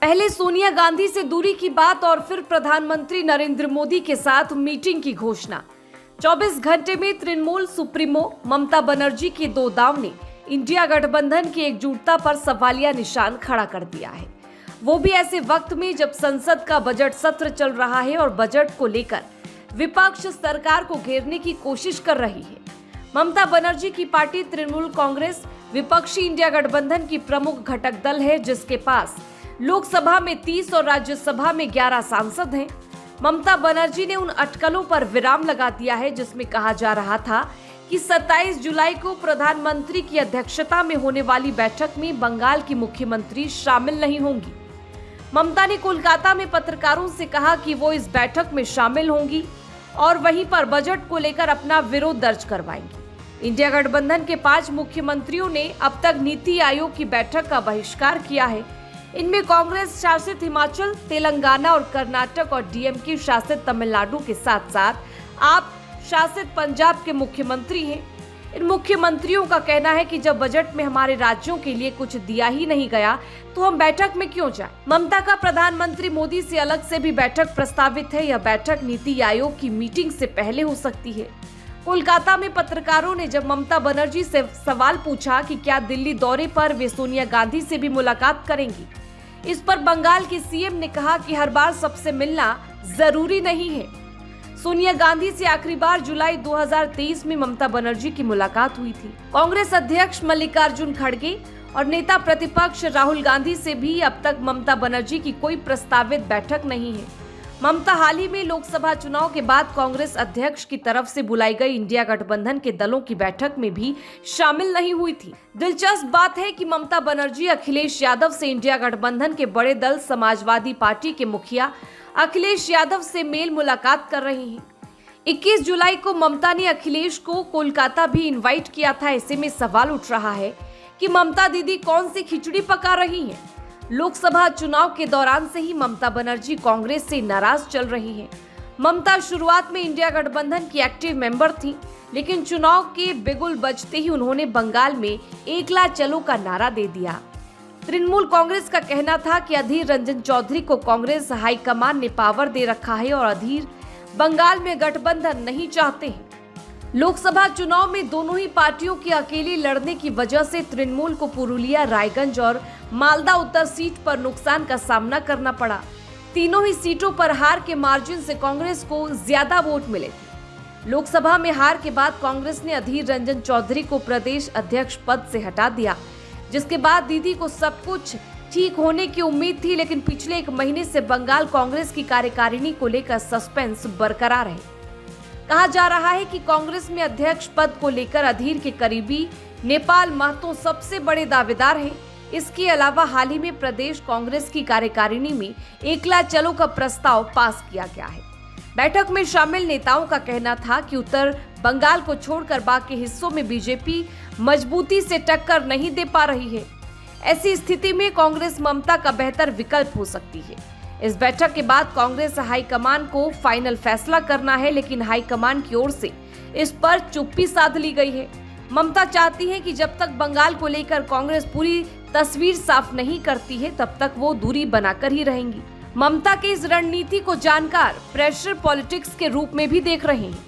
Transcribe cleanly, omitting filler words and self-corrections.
पहले सोनिया गांधी से दूरी की बात और फिर प्रधानमंत्री नरेंद्र मोदी के साथ मीटिंग की घोषणा। 24 घंटे में तृणमूल सुप्रीमो ममता बनर्जी के दो दांव ने इंडिया गठबंधन की एकजुटता पर सवालिया निशान खड़ा कर दिया है। वो भी ऐसे वक्त में जब संसद का बजट सत्र चल रहा है और बजट को लेकर विपक्ष सरकार को घेरने की कोशिश कर रही है। ममता बनर्जी की पार्टी तृणमूल कांग्रेस विपक्षी इंडिया गठबंधन की प्रमुख घटक दल है, जिसके पास लोकसभा में 30 और राज्यसभा में 11 सांसद हैं। ममता बनर्जी ने उन अटकलों पर विराम लगा दिया है जिसमें कहा जा रहा था कि 27 जुलाई को प्रधानमंत्री की अध्यक्षता में होने वाली बैठक में बंगाल की मुख्यमंत्री शामिल नहीं होंगी। ममता ने कोलकाता में पत्रकारों से कहा कि वो इस बैठक में शामिल होंगी और वहीं पर बजट को लेकर अपना विरोध दर्ज करवाएंगी। इंडिया गठबंधन के 5 मुख्यमंत्रियों ने अब तक नीति आयोग की बैठक का बहिष्कार किया है। इनमें कांग्रेस शासित हिमाचल, तेलंगाना और कर्नाटक और डीएमके शासित तमिलनाडु के साथ साथ आप शासित पंजाब के मुख्यमंत्री हैं। इन मुख्यमंत्रियों का कहना है कि जब बजट में हमारे राज्यों के लिए कुछ दिया ही नहीं गया तो हम बैठक में क्यों जाएं? ममता का प्रधानमंत्री मोदी से अलग से भी बैठक प्रस्तावित है। यह बैठक नीति आयोग की मीटिंग से पहले हो सकती है। कोलकाता में पत्रकारों ने जब ममता बनर्जी से सवाल पूछा कि क्या दिल्ली दौरे पर वे सोनिया गांधी से भी मुलाकात करेंगी, इस पर बंगाल के सीएम ने कहा कि हर बार सबसे मिलना जरूरी नहीं है। सोनिया गांधी से आखिरी बार जुलाई 2023 में ममता बनर्जी की मुलाकात हुई थी। कांग्रेस अध्यक्ष मल्लिकार्जुन खड़गे और नेता प्रतिपक्ष राहुल गांधी से भी अब तक ममता बनर्जी की कोई प्रस्तावित बैठक नहीं है। ममता हाल ही में लोकसभा चुनाव के बाद कांग्रेस अध्यक्ष की तरफ से बुलाई गई इंडिया गठबंधन के दलों की बैठक में भी शामिल नहीं हुई थी। दिलचस्प बात है कि ममता बनर्जी अखिलेश यादव से इंडिया गठबंधन के बड़े दल समाजवादी पार्टी के मुखिया अखिलेश यादव से मेल मुलाकात कर रही हैं। 21 जुलाई को ममता ने अखिलेश को कोलकाता भी इनवाइट किया था। ऐसे में सवाल उठ रहा है कि ममता दीदी कौन सी खिचड़ी पका रही हैं? लोकसभा चुनाव के दौरान से ही ममता बनर्जी कांग्रेस से नाराज चल रही हैं। ममता शुरुआत में इंडिया गठबंधन की एक्टिव मेंबर थी, लेकिन चुनाव के बिगुल बजते ही उन्होंने बंगाल में एकला चलो का नारा दे दिया। तृणमूल कांग्रेस का कहना था कि अधीर रंजन चौधरी को कांग्रेस हाईकमान ने पावर दे रखा है और अधीर बंगाल में गठबंधन नहीं चाहते हैं। लोकसभा चुनाव में दोनों ही पार्टियों के अकेले लड़ने की वजह से तृणमूल को पुरुलिया, रायगंज और मालदा उत्तर सीट पर नुकसान का सामना करना पड़ा। तीनों ही सीटों पर हार के मार्जिन से कांग्रेस को ज्यादा वोट मिले थे। लोकसभा में हार के बाद कांग्रेस ने अधीर रंजन चौधरी को प्रदेश अध्यक्ष पद से हटा दिया, जिसके बाद दीदी को सब कुछ ठीक होने की उम्मीद थी। लेकिन पिछले 1 महीने से बंगाल कांग्रेस की कार्यकारिणी को लेकर सस्पेंस बरकरार है। कहा जा रहा है कि कांग्रेस में अध्यक्ष पद को लेकर अधीर के करीबी नेपाल महतो सबसे बड़े दावेदार हैं। इसके अलावा हाल ही में प्रदेश कांग्रेस की कार्यकारिणी में एकला चलो का प्रस्ताव पास किया गया है। बैठक में शामिल नेताओं का कहना था कि उत्तर बंगाल को छोड़कर बाकी हिस्सों में बीजेपी मजबूती से टक्कर नहीं दे पा रही है। ऐसी स्थिति में कांग्रेस ममता का बेहतर विकल्प हो सकती है। इस बैठक के बाद कांग्रेस हाईकमान को फाइनल फैसला करना है, लेकिन हाईकमान की ओर से इस पर चुप्पी साध ली गई है। ममता चाहती है कि जब तक बंगाल को लेकर कांग्रेस पूरी तस्वीर साफ नहीं करती है, तब तक वो दूरी बनाकर ही रहेंगी। ममता की इस रणनीति को जानकार प्रेशर पॉलिटिक्स के रूप में भी देख रहे हैं।